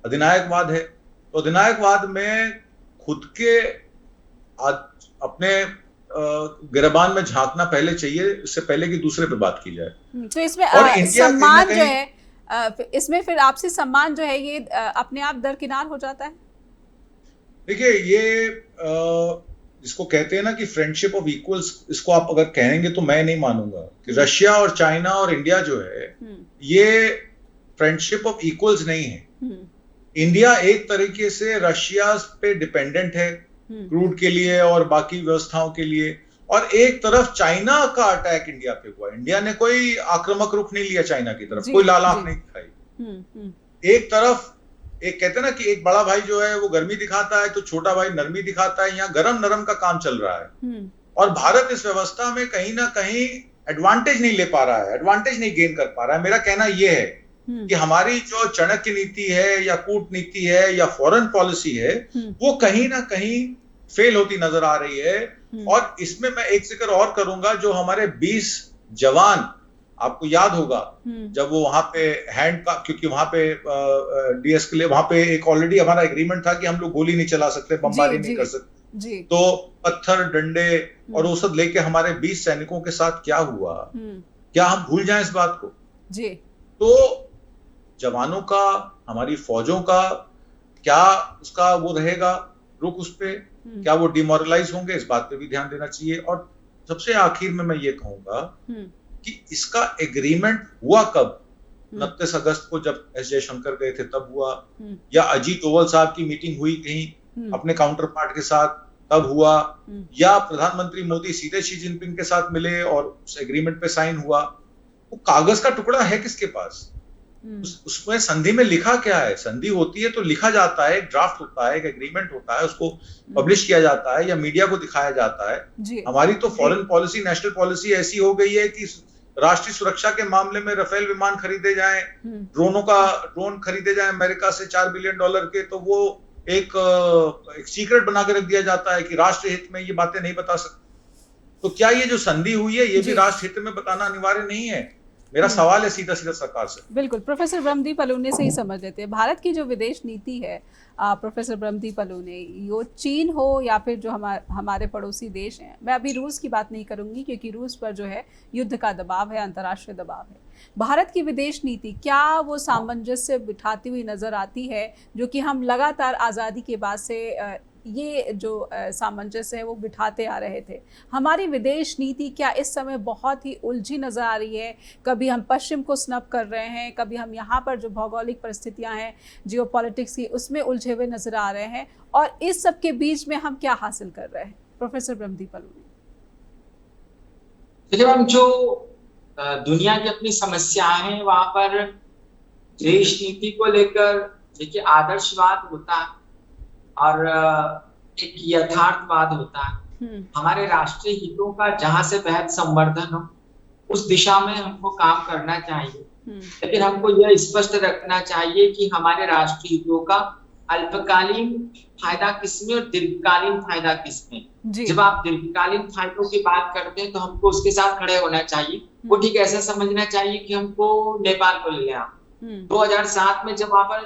अधिनायकवाद है। तो अधिनायकवाद में खुद के अपने गिरबान में झांकना पहले चाहिए, इससे पहले कि दूसरे पे बात की जाए। तो इसमें सम्मान जो है, इसमें फिर आपसी सम्मान जो है ये अपने आप दरकिनार हो जाता है। देखिए, ये जिसको कहते हैं ना कि फ्रेंडशिप ऑफ इक्वल्स, इसको आप अगर कहेंगे तो मैं नहीं मानूंगा कि रशिया और चाइना और इंडिया जो है ये फ्रेंडशिप ऑफ इक्वल्स नहीं है। इंडिया एक तरीके से रशिया पे डिपेंडेंट है क्रूड के लिए और बाकी व्यवस्थाओं के लिए, और एक तरफ चाइना का अटैक इंडिया पे हुआ। इंडिया ने कोई आक्रामक रुख नहीं लिया चाइना की तरफ, कोई लाल आंख नहीं दिखाई। एक तरफ एक कहते हैं ना कि एक बड़ा भाई जो है वो गर्मी दिखाता है तो छोटा भाई नरमी दिखाता है। यहाँ गरम नरम का काम चल रहा है और भारत इस व्यवस्था में कहीं ना कहीं एडवांटेज नहीं ले पा रहा है, एडवांटेज नहीं गेन कर पा रहा है। मेरा कहना यह है कि हमारी जो चाणक्य नीति है या कूटनीति है या फॉरेन पॉलिसी है वो कहीं ना कहीं फेल होती नजर आ रही है। और इसमें मैं एक जिक्र और करूंगा, जो हमारे 20 जवान, आपको याद होगा जब वो वहां पे हैंड का, क्योंकि वहां पे डीएस्केले, वहां पे एक ऑलरेडी हमारा एग्रीमेंट था कि हम लोग गोली नहीं चला सकते, बमबारी नहीं कर सकते, तो पत्थर डंडे और वो सब लेके हमारे 20 सैनिकों के साथ क्या हुआ, क्या हम भूल जाएं इस बात को? जी। तो जवानों का, हमारी फौजों का क्या उसका वो रहेगा रुख, उस पे क्या वो डिमोरलाइज होंगे, इस बात पे भी ध्यान देना चाहिए। और सबसे आखिर में मैं ये कहूंगा कि इसका एग्रीमेंट हुआ कब? 29 अगस्त को जब एस जयशंकर गए थे तब हुआ, या अजीत डोवल साहब की मीटिंग हुई कहीं अपने काउंटर पार्ट के साथ तब हुआ, या प्रधानमंत्री मोदी सीधे शी जिनपिंग के साथ मिले और उस एग्रीमेंट पे साइन हुआ? वो कागज का टुकड़ा है किसके पास? उसमें संधि में लिखा क्या है? संधि होती है तो लिखा जाता है, एक ड्राफ्ट होता है, एक एग्रीमेंट होता है, उसको पब्लिश किया जाता है या मीडिया को दिखाया जाता है। हमारी तो फॉरेन पॉलिसी, नेशनल पॉलिसी ऐसी हो गई है कि राष्ट्रीय सुरक्षा के मामले में राफेल विमान खरीदे जाएं, ड्रोन खरीदे जाएं अमेरिका से $4 बिलियन के, तो वो एक सीक्रेट बना के रख दिया जाता है कि राष्ट्र हित में ये बातें नहीं बता सकते। तो क्या ये जो संधि हुई है ये भी राष्ट्र हित में बताना अनिवार्य नहीं है? मेरा सवाल है सीधा सीधा सरकार से। बिल्कुल, प्रोफेसर ब्रह्मदीप अलोने से ही समझ लेते हैं। भारत की जो विदेश नीति है प्रोफेसर ब्रह्मदीप अलोने, यो चीन हो या फिर जो हमारे पड़ोसी देश हैं, मैं अभी रूस की बात नहीं करूंगी क्योंकि रूस पर जो है युद्ध का दबाव है, अंतर्राष्ट्रीय दबाव है। भारत की विदेश नीति क्या वो सामंजस्य बिठाती हुई नजर आती है, जो कि हम लगातार आज़ादी के बाद से ये जो सामंजस्य है वो बिठाते आ रहे थे। हमारी विदेश नीति क्या इस समय बहुत ही उलझी नज़र आ रही है? कभी हम पश्चिम को स्नब कर रहे हैं, कभी हम यहाँ पर जो भौगोलिक परिस्थितियाँ हैं जियोपॉलिटिक्स की, उसमें उलझे हुए नज़र आ रहे हैं, और इस सब के बीच में हम क्या हासिल कर रहे हैं? प्रोफेसर ब्रह्मदीप अलोने। देखिए मैम, जो दुनिया की अपनी समस्याएं हैं, वहां पर देश नीति को लेकर देखिए आदर्शवाद होता है और एक यथार्थवाद होता है। हमारे राष्ट्रीय हितों का जहां से बेहद संवर्धन हो उस दिशा में हमको काम करना चाहिए, लेकिन हमको यह स्पष्ट रखना चाहिए कि हमारे राष्ट्रीय हितों का अल्पकालीन फायदा किसमें और दीर्घकालीन फायदा किसमें। जब आप दीर्घकालीन फायदों की बात करते हैं तो हमको उसके साथ खड़े होना चाहिए। वो ठीक ऐसा समझना चाहिए कि हमको नेपाल को ले लिया। 2007 में जब वहां पर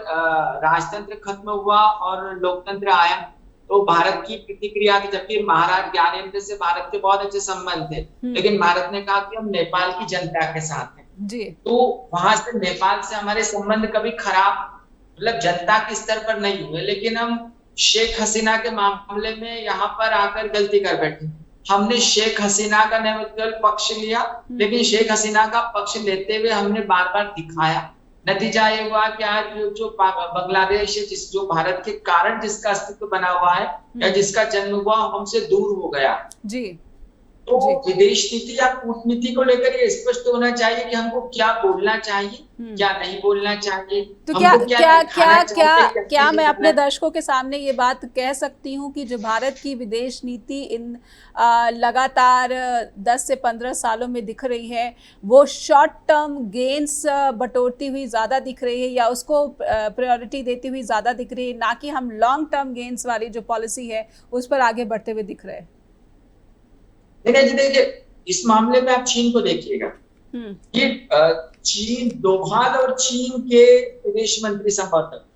राजतंत्र खत्म हुआ और लोकतंत्र आया तो भारत की प्रतिक्रिया थी, जबकि महाराज ज्ञानेंद्र से भारत के बहुत अच्छे संबंध थे, लेकिन भारत ने कहा कि हम नेपाल की जनता के साथ हैं जी। तो वहां से नेपाल से हमारे संबंध कभी खराब मतलब जनता के स्तर पर नहीं हुए, लेकिन हम शेख हसीना के मामले में यहाँ पर आकर गलती कर बैठे। हमने शेख हसीना का न केवल पक्ष लिया, लेकिन शेख हसीना का पक्ष लेते हुए हमने बार बार दिखाया। नतीजा ये हुआ कि आज जो बांग्लादेश है, जो भारत के कारण जिसका अस्तित्व बना हुआ है या जिसका जन्म हुआ, हमसे दूर हो गया जी। तो विदेश नीति या कूटनीति को लेकर ये स्पष्ट होना चाहिए कि हमको क्या बोलना चाहिए, क्या नहीं बोलना चाहिए। तो क्या मैं अपने दर्शकों के सामने ये बात कह सकती हूँ कि जो भारत की विदेश नीति इन लगातार 10 से 15 सालों में दिख रही है, वो शॉर्ट टर्म गेन्स बटोरती हुई ज़्यादा दिख रही है या उसको प्रायोरिटी देती हुई ज़्यादा दिख रही है, ना कि हम लॉन्ग टर्म गेन्स वाली जो पॉलिसी है उस पर आगे बढ़ते हुए दिख रहे हैं? देखिए, इस मामले में आप चीन को देखिएगा। ये चीन, डोभाल और चीन के विदेश मंत्री संपर्क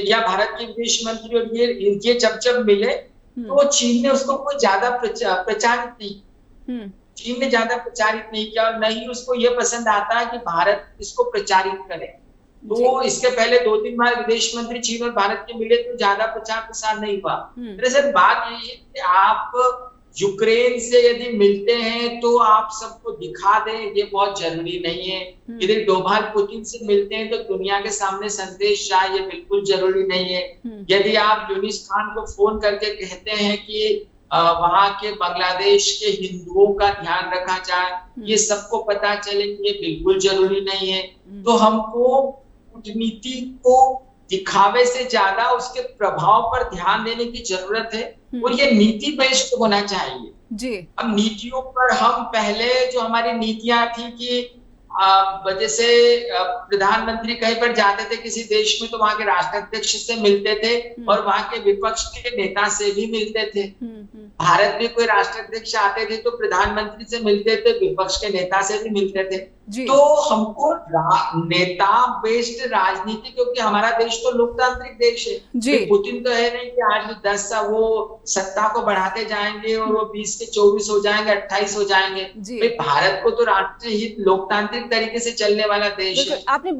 या भारत के विदेश मंत्री और ये जब मिले तो चीन ने उसको कोई ज्यादा प्रचारित नहीं, चीन ने ज्यादा प्रचारित नहीं किया और नहीं उसको ये पसंद आता है कि भारत इसको प्रचारित करे। तो इसके पहले 2-3 बार विदेश मंत्री चीन और भारत के मिले तो ज्यादा प्रचार प्रसार नहीं हुआ। दरअसल बात यही है कि आप यूक्रेन से यदि मिलते हैं तो आप सबको दिखा दें, ये बहुत जरूरी नहीं है। यदि डोभाल पुतिन से मिलते हैं तो दुनिया के सामने संदेश जाए, ये बिल्कुल जरूरी नहीं है। यदि आप यूनिस खान को फोन करके कहते हैं कि वहां के बांग्लादेश के हिंदुओं का ध्यान रखा जाए, ये सबको पता चले, ये बिल्कुल जरूरी नहीं है। तो हमको कूटनीति को दिखावे से ज्यादा उसके प्रभाव पर ध्यान देने की जरूरत है और ये नीति बेस्ड होना चाहिए जी। अब नीतियों पर हम पहले जो हमारी नीतियां थी कि जैसे प्रधानमंत्री कहीं पर जाते थे किसी देश में तो वहां के राष्ट्राध्यक्ष से मिलते थे और वहां के विपक्ष के नेता से भी मिलते थे। भारत में कोई राष्ट्राध्यक्ष आते थे तो प्रधानमंत्री से मिलते थे, विपक्ष के नेता से भी मिलते थे। तो हमको नेता बेस्ड राजनीति, क्योंकि हमारा देश तो लोकतांत्रिक देश है। पुतिन तो है नहीं कि आज 10 वो सत्ता को बढ़ाते जाएंगे और वो 20 के 24 हो जाएंगे, 28 हो जाएंगे। भारत को तो राष्ट्रीय हित लोकतांत्रिक तरीके से चलने वाला देश है। आपने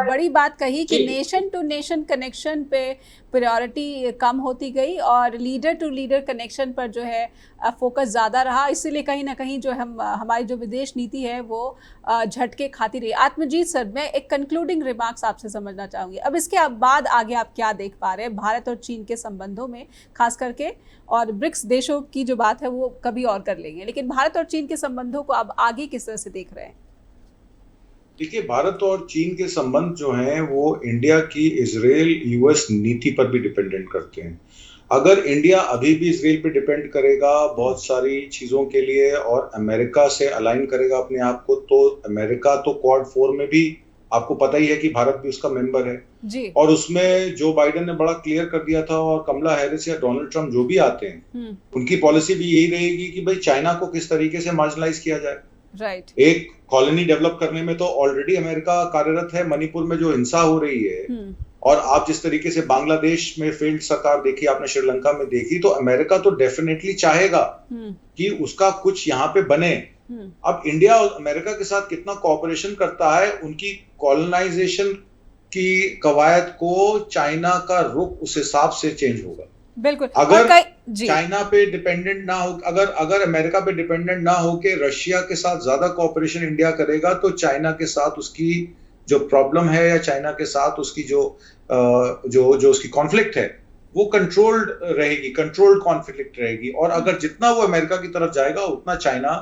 बड़ी बात कही कि नेशन टू नेशन कनेक्शन पे प्रायोरिटी कम होती गई और लीडर टू लीडर कनेक्शन पर जो है फोकस ज़्यादा रहा, इसीलिए कहीं ना कहीं जो हमारी जो विदेश नीति है वो झटके खाती रही। आत्मजीत सर, मैं एक कंक्लूडिंग रिमार्क्स आपसे समझना चाहूँगी। अब इसके बाद आगे आप क्या देख पा रहे हैं भारत और चीन के संबंधों में, खास करके, और ब्रिक्स देशों की जो बात है वो कभी और कर लेंगे, लेकिन भारत और चीन के संबंधों को अब आगे किस तरह से देख रहे हैं? देखिए, भारत और चीन के संबंध जो हैं वो इंडिया की इजराइल यूएस नीति पर भी डिपेंडेंट करते हैं। अगर इंडिया अभी भी इजराइल पे डिपेंड करेगा बहुत सारी चीजों के लिए और अमेरिका से अलाइन करेगा अपने आप को, तो अमेरिका तो क्वाड 4 में भी आपको पता ही है कि भारत भी उसका मेंबर है जी। और उसमें जो बाइडेन ने बड़ा क्लियर कर दिया था और कमला हैरिस या डोनाल्ड ट्रंप जो भी आते हैं उनकी पॉलिसी भी यही रहेगी कि भाई चाइना को किस तरीके से मार्जिनलाइज किया जाए। राइट। एक कॉलोनी डेवलप करने में तो ऑलरेडी अमेरिका कार्यरत है। मणिपुर में जो हिंसा हो रही है और आप जिस तरीके से बांग्लादेश में फेल्ड सरकार देखी, आपने श्रीलंका में देखी, तो अमेरिका तो डेफिनेटली चाहेगा कि उसका कुछ यहाँ पे बने। अब इंडिया और अमेरिका के साथ कितना कोऑपरेशन करता है, उनकी कॉलोनाइजेशन की कवायद को चाइना का रुख उस हिसाब से चेंज होगा। बिल्कुल। अगर चाइना पे डिपेंडेंट ना हो, अगर अमेरिका पे डिपेंडेंट ना हो के रशिया के साथ ज्यादा कोऑपरेशन इंडिया करेगा, तो चाइना के साथ उसकी जो प्रॉब्लम है या चाइना के साथ उसकी जो उसकी कॉन्फ्लिक्ट है वो कंट्रोल्ड रहेगी, कंट्रोल्ड कॉन्फ्लिक्ट रहेगी। और अगर जितना वो अमेरिका की तरफ जाएगा उतना चाइना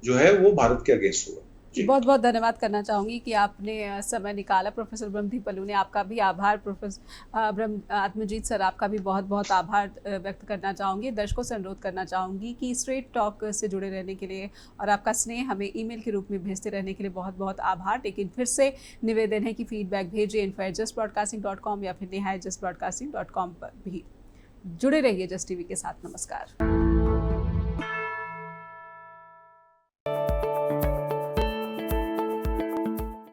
जो है वो भारत के अगेंस्ट होगा। बहुत बहुत धन्यवाद करना चाहूँगी कि आपने समय निकाला। प्रोफेसर ब्रह्मदीप पल्लू ने, आपका भी आभार। प्रोफेसर आत्मजीत सर, आपका भी बहुत बहुत आभार व्यक्त करना चाहूँगी। दर्शकों से अनुरोध करना चाहूँगी कि स्ट्रेट टॉक से जुड़े रहने के लिए और आपका स्नेह हमें ईमेल के रूप में भेजते रहने के लिए बहुत बहुत आभार। लेकिन फिर से निवेदन है कि फीडबैक भेजिए info@justbroadcasting.com या फिर neha@justbroadcasting.com पर भी जुड़े रहिए जस्ट टीवी के साथ। नमस्कार।